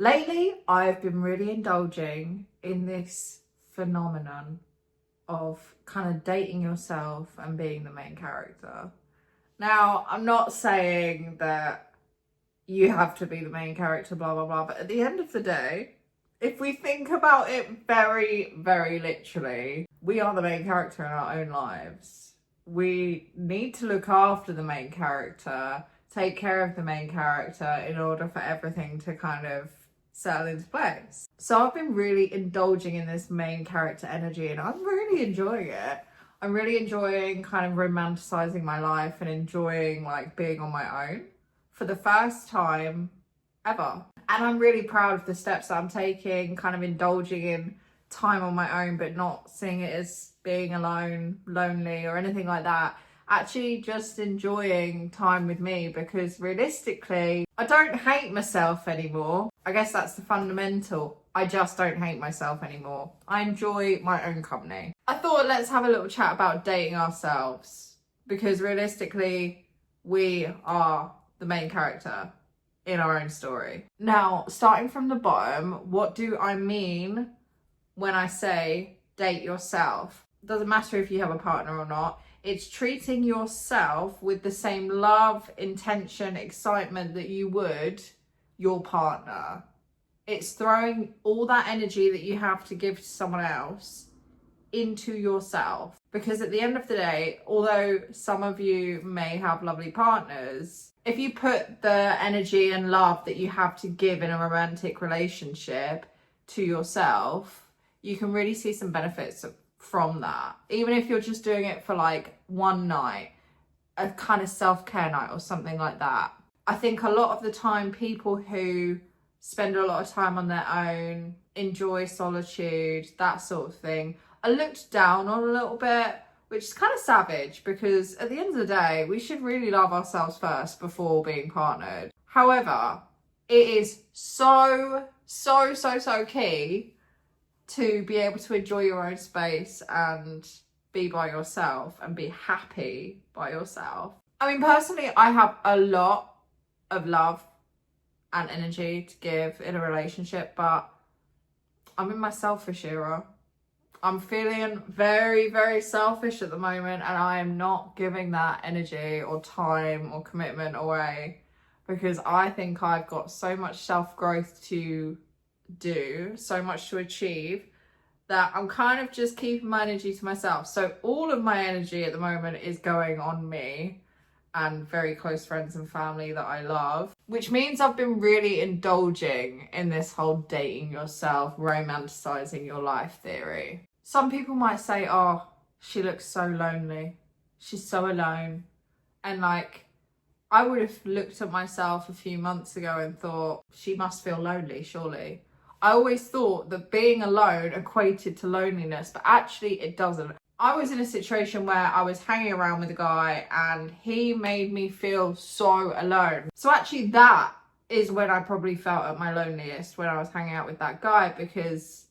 Lately, I've been really indulging in this phenomenon of kind of dating yourself and being the main character. Now, I'm not saying that you have to be the main character, blah, blah, blah, but at the end of the day, if we think about it very, very literally, we are the main character in our own lives. We need to look after the main character, take care of the main character in order for everything to kind of settle into place. So I've been really indulging in this main character energy and I'm really enjoying it. I'm really enjoying kind of romanticizing my life and enjoying like being on my own for the first time ever. And I'm really proud of the steps that I'm taking, kind of indulging in time on my own, but not seeing it as being alone, lonely, or anything like that. Actually just enjoying time with me, because realistically, I don't hate myself anymore. I guess that's the fundamental. I just don't hate myself anymore. I enjoy my own company. I thought let's have a little chat about dating ourselves, because realistically, we are the main character in our own story. Now, starting from the bottom, what do I mean when I say date yourself? It doesn't matter if you have a partner or not. It's treating yourself with the same love, intention, excitement that you would your partner. It's throwing all that energy that you have to give to someone else into yourself. Because at the end of the day, although some of you may have lovely partners, if you put the energy and love that you have to give in a romantic relationship to yourself, you can really see some benefits from that. Even if you're just doing it for like one night, a kind of self-care night or something like that. I think a lot of the time people who spend a lot of time on their own, enjoy solitude, that sort of thing, are looked down on a little bit, which is kind of savage, because at the end of the day, we should really love ourselves first before being partnered. However, it is so key to be able to enjoy your own space and be by yourself and be happy by yourself. I mean, personally, I have a lot of love and energy to give in a relationship, but I'm in my selfish era. I'm feeling very selfish at the moment, and I am not giving that energy or time or commitment away, because I think I've got so much self-growth to do, so much to achieve, that I'm kind of just keeping my energy to myself. So all of my energy at the moment is going on me and very close friends and family that I love, which means I've been really indulging in this whole dating yourself, romanticizing your life theory. Some people might say, oh, she looks so lonely. She's so alone. And like, I would have looked at myself a few months ago and thought, she must feel lonely, surely. I always thought that being alone equated to loneliness, but actually it doesn't. I was in a situation where I was hanging around with a guy and he made me feel so alone. So actually that is when I probably felt at my loneliest, when I was hanging out with that guy, because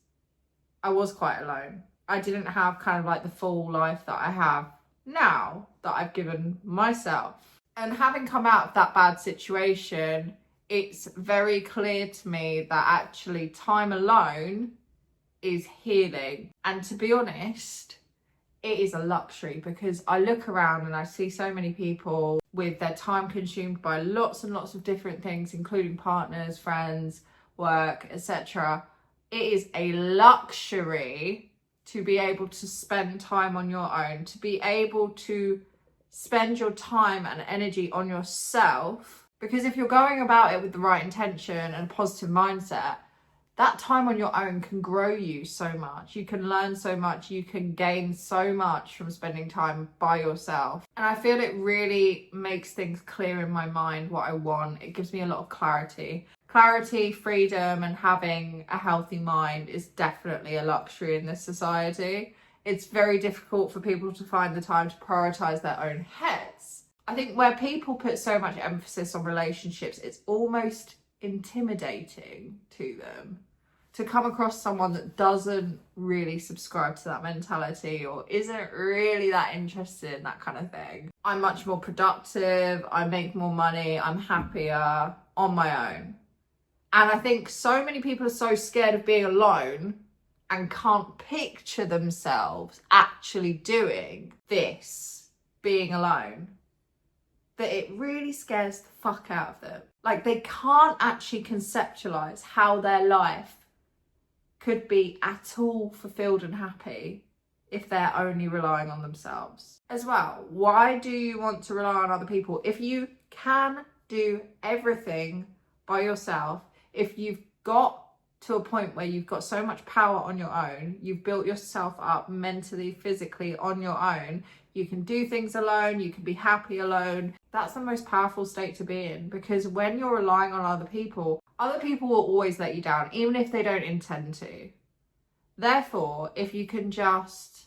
I was quite alone. I didn't have kind of like the full life that I have now that I've given myself. And having come out of that bad situation, it's very clear to me that actually time alone is healing. And to be honest, it is a luxury, because I look around and I see so many people with their time consumed by lots and lots of different things, including partners, friends, work, etc. It is a luxury to be able to spend time on your own, to be able to spend your time and energy on yourself. Because if you're going about it with the right intention and a positive mindset, that time on your own can grow you so much. You can learn so much. You can gain so much from spending time by yourself. And I feel it really makes things clear in my mind what I want. It gives me a lot of clarity. Clarity, freedom, and having a healthy mind is definitely a luxury in this society. It's very difficult for people to find the time to prioritize their own heads. I think where people put so much emphasis on relationships, it's almost intimidating to them to come across someone that doesn't really subscribe to that mentality or isn't really that interested in that kind of thing. I'm much more productive, I make more money, I'm happier on my own. And I think so many people are so scared of being alone and can't picture themselves actually doing this, being alone, that it really scares the fuck out of them. Like, they can't actually conceptualize how their life could be at all fulfilled and happy if they're only relying on themselves. As well, why do you want to rely on other people? If you can do everything by yourself, if you've got to a point where you've got so much power on your own, you've built yourself up mentally, physically on your own, you can do things alone, you can be happy alone. That's the most powerful state to be in, because when you're relying on other people will always let you down, even if they don't intend to. Therefore, if you can just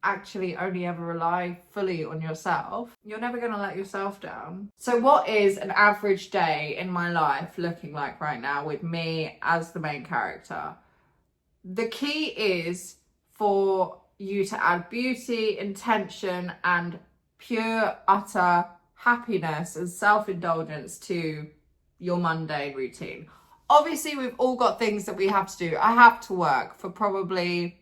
actually only ever rely fully on yourself, you're never going to let yourself down. So what is an average day in my life looking like right now with me as the main character? The key is for you to add beauty, intention, and pure, utter happiness and self-indulgence to your mundane routine. Obviously, we've all got things that we have to do. I have to work for probably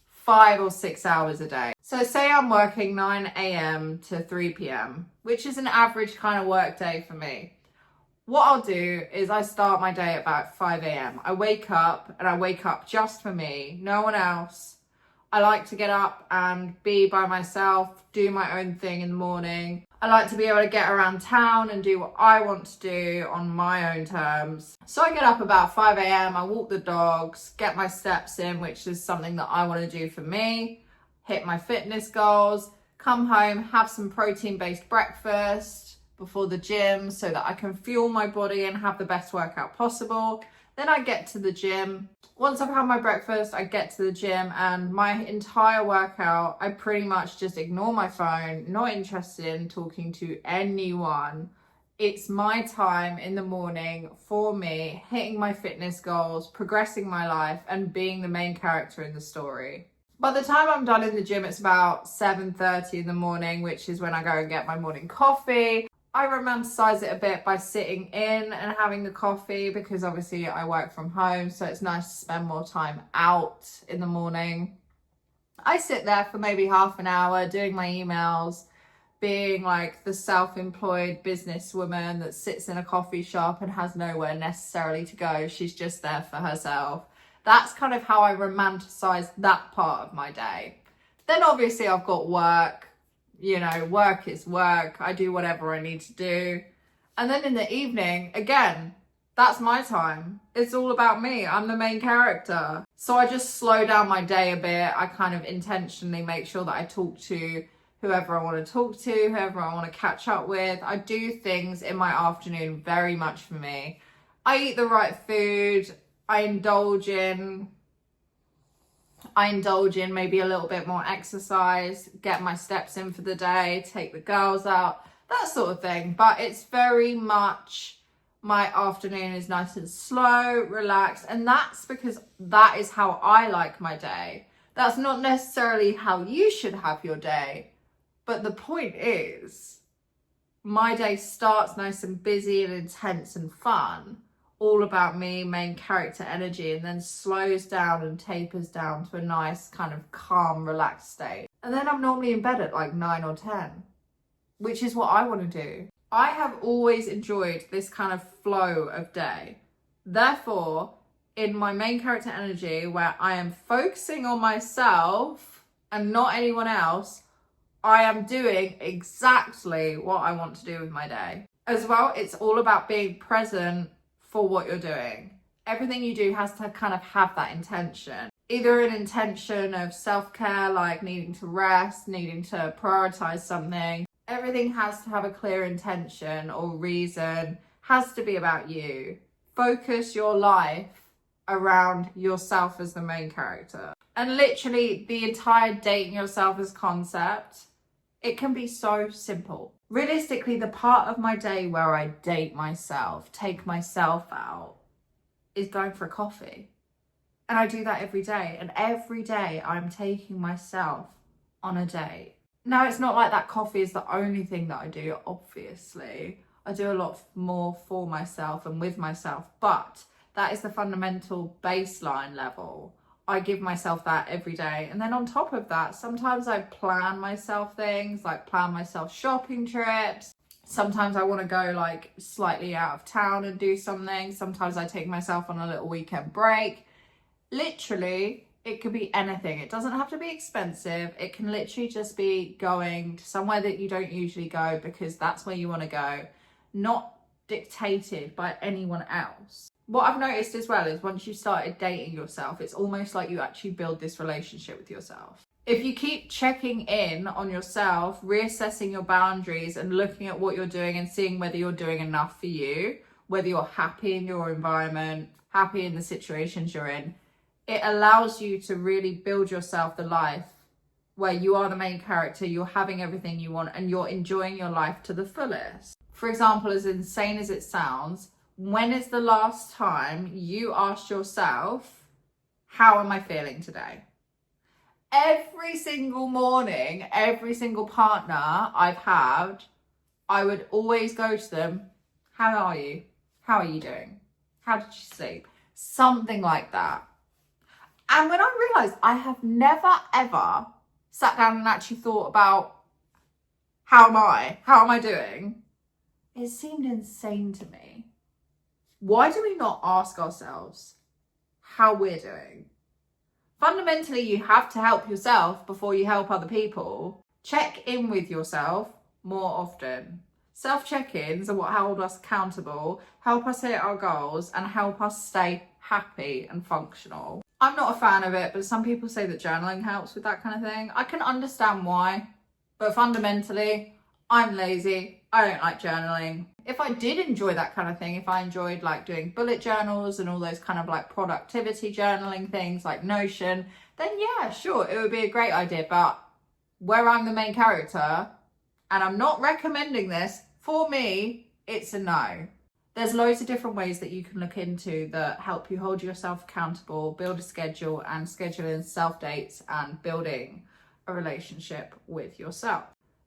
5 or 6 hours a day. So say I'm working 9 a.m. to 3 p.m., which is an average kind of work day for me. What I'll do is I start my day at about 5 a.m. I wake up, and I wake up just for me, no one else. I like to get up and be by myself, do my own thing in the morning. I like to be able to get around town and do what I want to do on my own terms. So I get up about 5 a.m, I walk the dogs, get my steps in, which is something that I want to do for me, hit my fitness goals, come home, have some protein-based breakfast before the gym so that I can fuel my body and have the best workout possible. Then I get to the gym. Once I've had my breakfast, I get to the gym, and my entire workout, I pretty much just ignore my phone, not interested in talking to anyone. It's my time in the morning for me, hitting my fitness goals, progressing my life, and being the main character in the story. By the time I'm done in the gym, it's about 7:30 in the morning, which is when I go and get my morning coffee. I romanticize it a bit by sitting in and having the coffee, because obviously I work from home, so it's nice to spend more time out in the morning. I sit there for maybe half an hour doing my emails, being like the self-employed businesswoman that sits in a coffee shop and has nowhere necessarily to go. She's just there for herself. That's kind of how I romanticize that part of my day. Then obviously I've got work. You know, work is work. I do whatever I need to do. And then in the evening, again, that's my time. It's all about me. I'm the main character. So I just slow down my day a bit. I kind of intentionally make sure that I talk to whoever I want to talk to, whoever I want to catch up with. I do things in my afternoon very much for me. I eat the right food. I indulge in maybe a little bit more exercise, get my steps in for the day, take the girls out, that sort of thing. But it's very much, my afternoon is nice and slow, relaxed, and that's because that is how I like my day. That's not necessarily how you should have your day, but the point is, my day starts nice and busy and intense and fun, all about me, main character energy, and then slows down and tapers down to a nice kind of calm, relaxed state. And then I'm normally in bed at like 9 or 10, which is what I want to do. I have always enjoyed this kind of flow of day. Therefore, in my main character energy, where I am focusing on myself and not anyone else, I am doing exactly what I want to do with my day. As well, it's all about being present for what you're doing. Everything you do has to kind of have that intention. Either an intention of self-care, like needing to rest, needing to prioritize something. Everything has to have a clear intention or reason, has to be about you. Focus your life around yourself as the main character. And literally the entire dating yourself as concept, it can be so simple. Realistically, the part of my day where I date myself, take myself out, is going for a coffee. And I do that every day. And every day I'm taking myself on a date. Now, it's not like that coffee is the only thing that I do, obviously. I do a lot more for myself and with myself, but that is the fundamental baseline level. I give myself that every day. And then on top of that, sometimes I plan myself things, like plan myself shopping trips. Sometimes I want to go like slightly out of town and do something. Sometimes I take myself on a little weekend break. Literally, it could be anything. It doesn't have to be expensive. It can literally just be going to somewhere that you don't usually go because that's where you want to go, not dictated by anyone else. What I've noticed as well is once you started dating yourself, it's almost like you actually build this relationship with yourself. If you keep checking in on yourself, reassessing your boundaries and looking at what you're doing and seeing whether you're doing enough for you, whether you're happy in your environment, happy in the situations you're in, it allows you to really build yourself the life where you are the main character, you're having everything you want, and you're enjoying your life to the fullest. For example, as insane as it sounds, when is the last time you asked yourself, how am I feeling today? Every single morning, every single partner I've had, I would always go to them, how are you? How are you doing? How did you sleep? Something like that. And when I realised I have never ever sat down and actually thought about how am I doing, it seemed insane to me. Why do we not ask ourselves how we're doing? Fundamentally, you have to help yourself before you help other people. Check in with yourself more often. Self-check-ins are what hold us accountable, help us hit our goals, and help us stay happy and functional. I'm not a fan of it, but some people say that journaling helps with that kind of thing. I can understand why, but fundamentally, I'm lazy. I don't like journaling. If I did enjoy that kind of thing, if I enjoyed like doing bullet journals and all those kind of like productivity journaling things like Notion, then yeah, sure, it would be a great idea. But where I'm the main character, and I'm not recommending this, for me, it's a no. There's loads of different ways that you can look into that help you hold yourself accountable, build a schedule, and schedule in self-dates and building a relationship with yourself.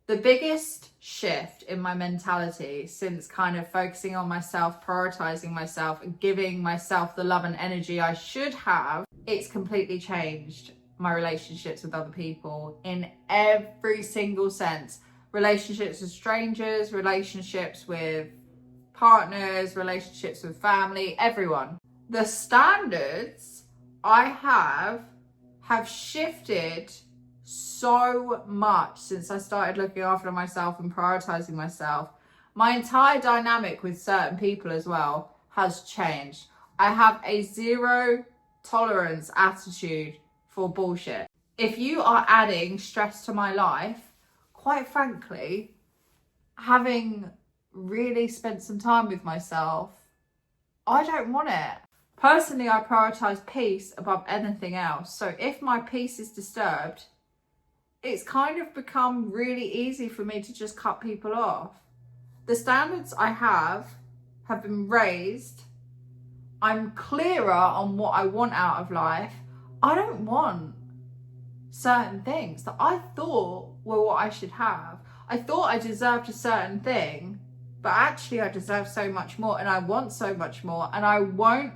The biggest shift in my mentality since kind of focusing on myself, prioritizing myself, and giving myself the love and energy I should have, it's completely changed my relationships with other people in every single sense. Relationships with strangers, relationships with partners, relationships with family, everyone. The standards I have shifted so much since I started looking after myself and prioritizing myself. My entire dynamic with certain people as well has changed. I have a zero tolerance attitude for bullshit. If you are adding stress to my life, quite frankly, having really spent some time with myself, I don't want it. Personally, I prioritize peace above anything else. So if my peace is disturbed, it's kind of become really easy for me to just cut people off. The standards I have been raised. I'm clearer on what I want out of life. I don't want certain things that I thought were what I should have. I thought I deserved a certain thing, but actually I deserve so much more and I want so much more, and I won't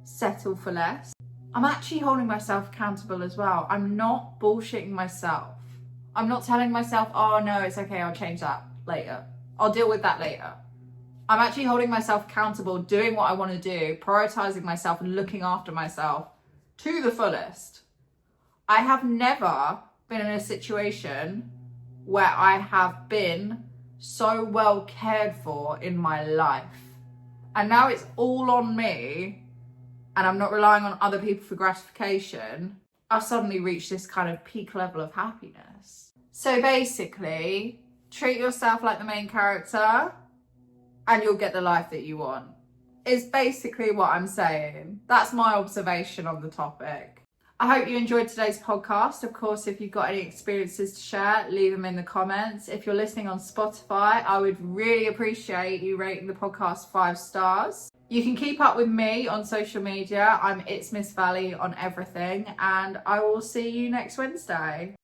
settle for less. I'm actually holding myself accountable as well. I'm not bullshitting myself. I'm not telling myself, oh no, it's okay, I'll change that later. I'll deal with that later. I'm actually holding myself accountable, doing what I want to do, prioritizing myself and looking after myself to the fullest. I have never been in a situation where I have been so well cared for in my life. And now it's all on me and I'm not relying on other people for gratification. I've suddenly reached this kind of peak level of happiness. So basically, treat yourself like the main character and you'll get the life that you want. Is basically what I'm saying. That's my observation on the topic. I hope you enjoyed today's podcast. Of course, if you've got any experiences to share, leave them in the comments. If you're listening on Spotify, I would really appreciate you rating the podcast 5 stars. You can keep up with me on social media. I'm It's Miss Valley on everything, and I will see you next Wednesday.